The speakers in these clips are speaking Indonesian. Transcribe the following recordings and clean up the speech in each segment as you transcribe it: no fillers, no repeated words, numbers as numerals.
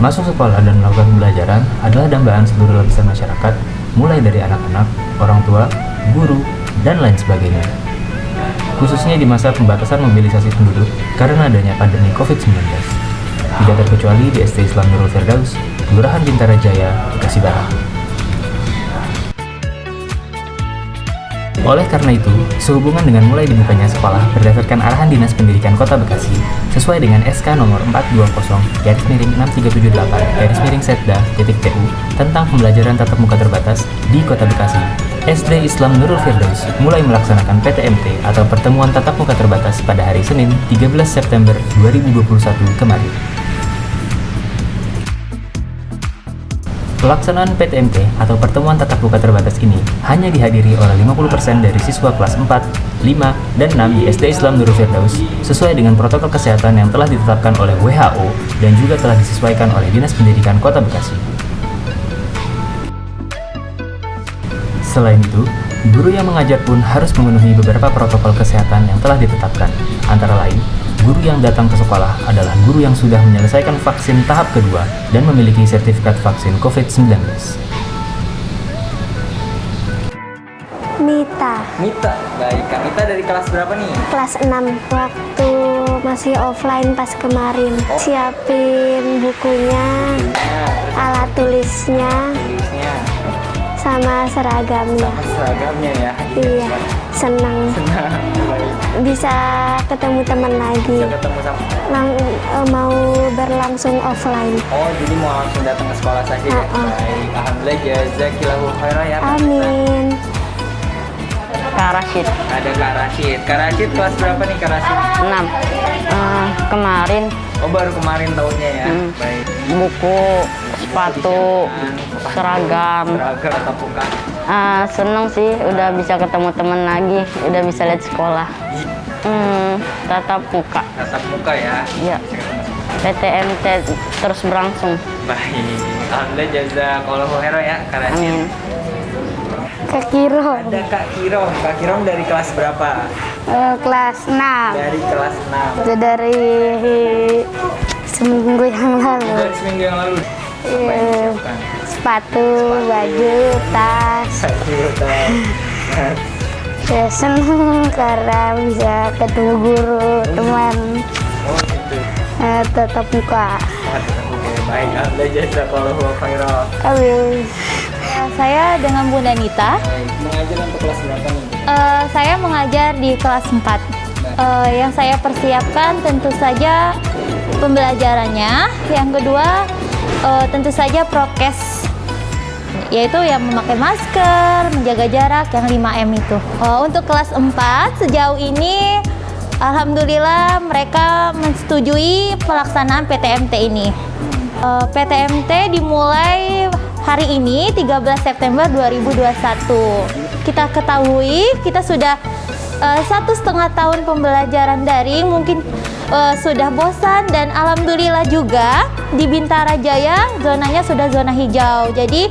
Masuk sekolah dan melakukan pembelajaran adalah dambaan seluruh lapisan masyarakat, mulai dari anak-anak, orang tua, guru, dan lain sebagainya. Khususnya di masa pembatasan mobilisasi penduduk karena adanya pandemi COVID-19. Tidak terkecuali di SD Islam Nurul Firdaus, Kelurahan Bintara Jaya, Bekasi Barat. Oleh karena itu, sehubungan dengan mulai dibukanya sekolah berdasarkan arahan Dinas Pendidikan Kota Bekasi, sesuai dengan SK nomor 420-6378-Setda.TU tentang pembelajaran tatap muka terbatas di Kota Bekasi, SD Islam Nurul Firdaus mulai melaksanakan PTMT atau Pertemuan Tatap Muka Terbatas pada hari Senin 13 September 2021 kemarin. Pelaksanaan PTMT atau Pertemuan Tatap Muka Terbatas ini hanya dihadiri oleh 50% dari siswa kelas 4, 5, dan 6 di SD Islam Nurul Firdaus sesuai dengan protokol kesehatan yang telah ditetapkan oleh WHO dan juga telah disesuaikan oleh Dinas Pendidikan Kota Bekasi. Selain itu, guru yang mengajar pun harus memenuhi beberapa protokol kesehatan yang telah ditetapkan, antara lain guru yang datang ke sekolah adalah guru yang sudah menyelesaikan vaksin tahap kedua dan memiliki sertifikat vaksin COVID-19. Mita, baik. Kak Mita dari kelas berapa nih? Kelas 6. Waktu masih offline pas kemarin. Siapin bukunya, alat tulisnya, sama seragamnya. Ya? Iya, senang. Bisa ketemu teman lagi. Bisa ketemu sama. Mau berlangsung offline. Oh, jadi mau langsung datang ke sekolah saja ya? Baik, alhamdulillah, jazakillahu khairan ya. Amin. Kak Rashid. Ada Kak Rashid. Kak Rashid kelas berapa nih Kak Rashid? 6. Kemarin Oh, baru kemarin tahunnya ya? Baik. buku, sepatu, seragam. Seragam atau bukan? Seneng sih, udah bisa ketemu teman lagi, udah bisa lihat sekolah. Tatap muka. Tatap muka ya? Ya. PTMT terus berlangsung. Baik. Alhamdulillah, jazakallahu khairan ya Kak Rashid. Amin. Kak Kiro. Ada Kak Kirom. Kak Kirom dari kelas berapa? Kelas 6. Dari kelas 6. Itu dari seminggu yang lalu. Dari seminggu yang lalu. Apa yang disiapkan? Sepatu, baju, tas. Ya seneng karena bisa ketemu guru, teman, Oh gitu. tatap muka. Oke, baik. Alhamdulillah, jazakallahu khairan. Amin. Saya dengan Bunda Nita. Baik, mengajar untuk kelas berapa nih? Saya mengajar di kelas 4. Yang saya persiapkan tentu saja pembelajarannya. Yang kedua, tentu saja prokes, yaitu yang memakai masker, menjaga jarak, yang 5M itu. Untuk kelas 4, sejauh ini alhamdulillah mereka menyetujui pelaksanaan PTMT ini. PTMT dimulai hari ini 13 September 2021. Kita ketahui kita sudah 1,5 tahun pembelajaran daring, mungkin sudah bosan, dan alhamdulillah juga di Bintara Jaya zonanya sudah zona hijau, jadi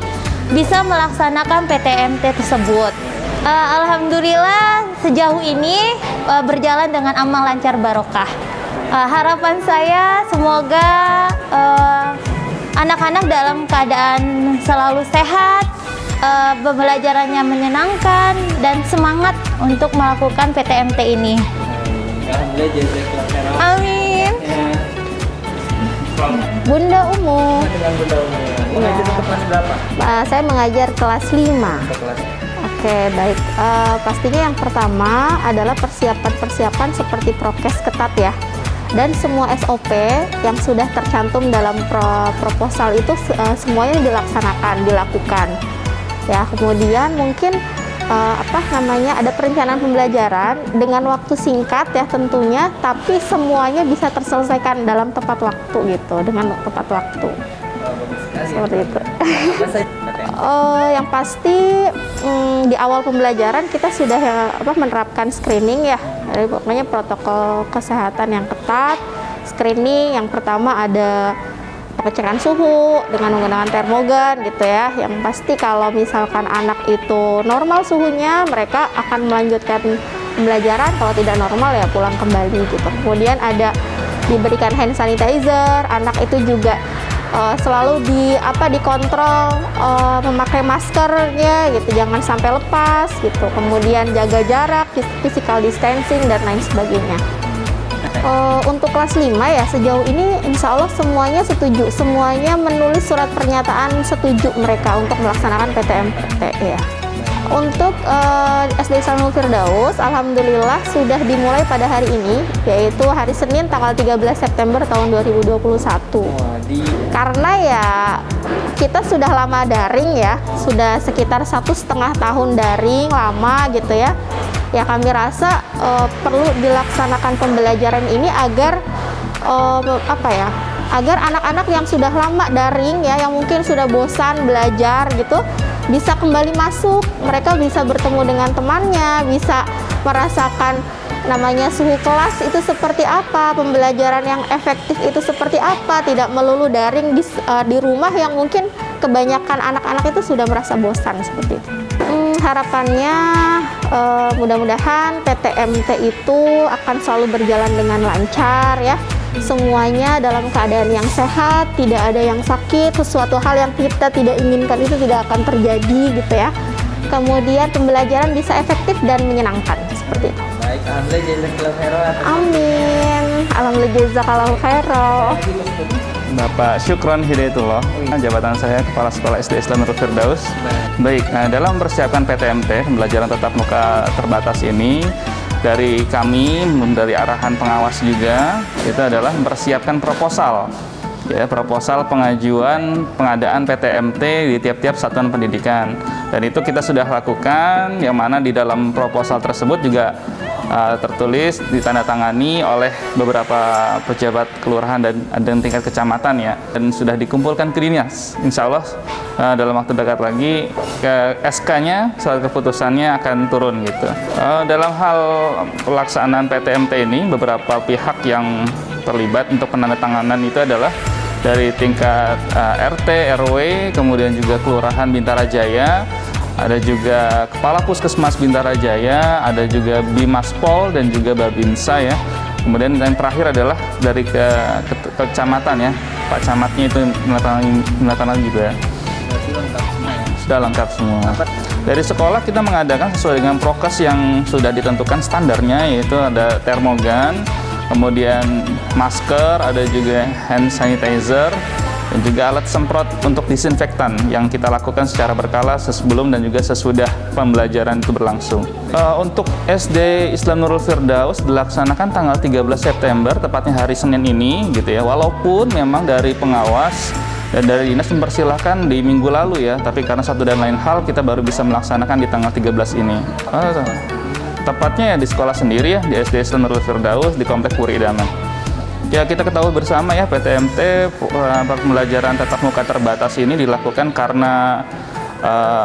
bisa melaksanakan PTMT tersebut. Alhamdulillah sejauh ini berjalan dengan aman, lancar, barokah. Harapan saya semoga anak-anak dalam keadaan selalu sehat, pembelajarannya menyenangkan, dan semangat untuk melakukan PTMT ini. Alhamdulillah, jazakallahu khairan. Amin. Ya. Bunda Umu. Dengan Bunda Umi. Mengajar untuk kelas berapa? Saya mengajar kelas 5. Untuk kelas. Oke, baik. Pastinya yang pertama adalah persiapan seperti prokes ketat ya. Dan semua SOP yang sudah tercantum dalam proposal itu semuanya dilakukan. Ya, kemudian mungkin ada perencanaan pembelajaran dengan waktu singkat ya tentunya, tapi semuanya bisa terselesaikan dalam tepat waktu gitu, dengan tepat waktu. Seperti itu. Yang pasti di awal pembelajaran kita sudah menerapkan screening ya, pokoknya protokol kesehatan yang ketat. Screening yang pertama ada pengecekan suhu dengan menggunakan termogan gitu ya. Yang pasti kalau misalkan anak itu normal suhunya, mereka akan melanjutkan pembelajaran. Kalau tidak normal ya pulang kembali gitu. Kemudian ada diberikan hand sanitizer, anak itu juga selalu dikontrol memakai maskernya gitu, jangan sampai lepas gitu. Kemudian jaga jarak, physical distancing dan lain sebagainya. Untuk kelas 5 ya, sejauh ini insya Allah semuanya setuju, semuanya menulis surat pernyataan setuju mereka untuk melaksanakan PTMT ya. Untuk SD Islamul Firdaus, alhamdulillah sudah dimulai pada hari ini, yaitu hari Senin tanggal 13 September tahun 2021. Karena ya kita sudah lama daring ya, sudah sekitar 1,5 tahun daring, lama gitu ya. Ya kami rasa perlu dilaksanakan pembelajaran ini agar agar anak-anak yang sudah lama daring ya, yang mungkin sudah bosan belajar gitu, bisa kembali masuk. Mereka bisa bertemu dengan temannya, bisa merasakan namanya suhu kelas itu seperti apa, pembelajaran yang efektif itu seperti apa, tidak melulu daring di rumah yang mungkin kebanyakan anak-anak itu sudah merasa bosan seperti itu. Harapannya mudah-mudahan PTMT itu akan selalu berjalan dengan lancar ya. Semuanya dalam keadaan yang sehat, tidak ada yang sakit, sesuatu hal yang kita tidak inginkan itu tidak akan terjadi gitu ya. Kemudian pembelajaran bisa efektif dan menyenangkan seperti itu. Baik, alhamdulillah jazakallahu khairan. Amin. Alhamdulillah jazakallahu khairan. Bapak Syukron Hidayatullah, jabatan saya Kepala Sekolah SD Islam Nurul Firdaus. Baik, dalam mempersiapkan PTMT, pembelajaran tatap muka terbatas ini, dari kami, dari arahan pengawas juga, itu adalah mempersiapkan proposal. Ya, proposal pengajuan pengadaan PTMT di tiap-tiap satuan pendidikan. Dan itu kita sudah lakukan, yang mana di dalam proposal tersebut juga tertulis ditandatangani oleh beberapa pejabat kelurahan dan tingkat kecamatan ya, dan sudah dikumpulkan ke dinas. Insya Allah dalam waktu dekat lagi SK-nya, surat keputusannya akan turun gitu. Dalam hal pelaksanaan PTMT ini, beberapa pihak yang terlibat untuk penandatanganan itu adalah dari tingkat RT, RW, kemudian juga Kelurahan Bintara Jaya, ada juga Kepala Puskesmas Bintara Jaya, ada juga Bimaspol dan juga Babinsa ya. Kemudian yang terakhir adalah dari kecamatan ya, Pak Camatnya itu menandatangani juga ya. Sudah lengkap semua. Dari sekolah kita mengadakan sesuai dengan prokes yang sudah ditentukan standarnya, yaitu ada termogan, kemudian masker, ada juga hand sanitizer, dan juga alat semprot untuk disinfektan yang kita lakukan secara berkala sebelum dan juga sesudah pembelajaran itu berlangsung. Untuk SD Islam Nurul Firdaus dilaksanakan tanggal 13 September, tepatnya hari Senin ini gitu ya. Walaupun memang dari pengawas dan dari dinas mempersilahkan di minggu lalu ya, tapi karena satu dan lain hal kita baru bisa melaksanakan di tanggal 13 ini. Tepatnya ya di sekolah sendiri ya, di SD Islam Nurul Firdaus di Komplek Puri Idaman. Ya, kita ketahui bersama ya, PTMT pembelajaran tatap muka terbatas ini dilakukan karena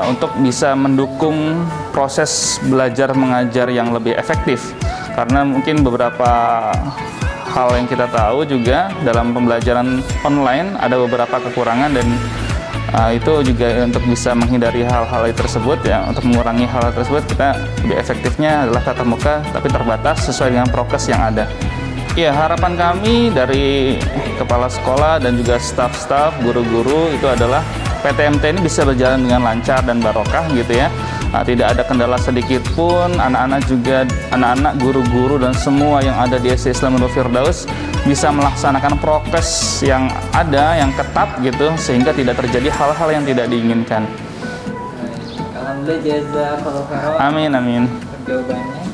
untuk bisa mendukung proses belajar mengajar yang lebih efektif. Karena mungkin beberapa hal yang kita tahu juga dalam pembelajaran online ada beberapa kekurangan, dan itu juga untuk bisa menghindari hal-hal tersebut ya, untuk mengurangi hal tersebut kita lebih efektifnya adalah tatap muka tapi terbatas sesuai dengan prokes yang ada. Ya, harapan kami dari kepala sekolah dan juga staf-staf, guru-guru itu adalah PTMT ini bisa berjalan dengan lancar dan barokah gitu ya. Tidak ada kendala sedikit pun, anak-anak, guru-guru dan semua yang ada di SD Islam Nurul Firdaus bisa melaksanakan prokes yang ada, yang ketat gitu, sehingga tidak terjadi hal-hal yang tidak diinginkan. Alhamdulillah jazakallahu khairan. Amin, amin. Jawabannya.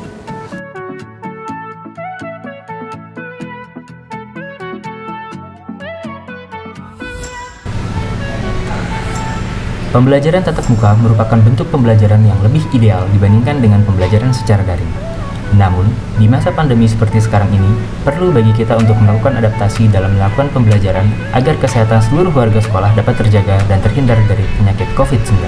Pembelajaran tatap muka merupakan bentuk pembelajaran yang lebih ideal dibandingkan dengan pembelajaran secara daring. Namun, di masa pandemi seperti sekarang ini, perlu bagi kita untuk melakukan adaptasi dalam melakukan pembelajaran agar kesehatan seluruh warga sekolah dapat terjaga dan terhindar dari penyakit COVID-19.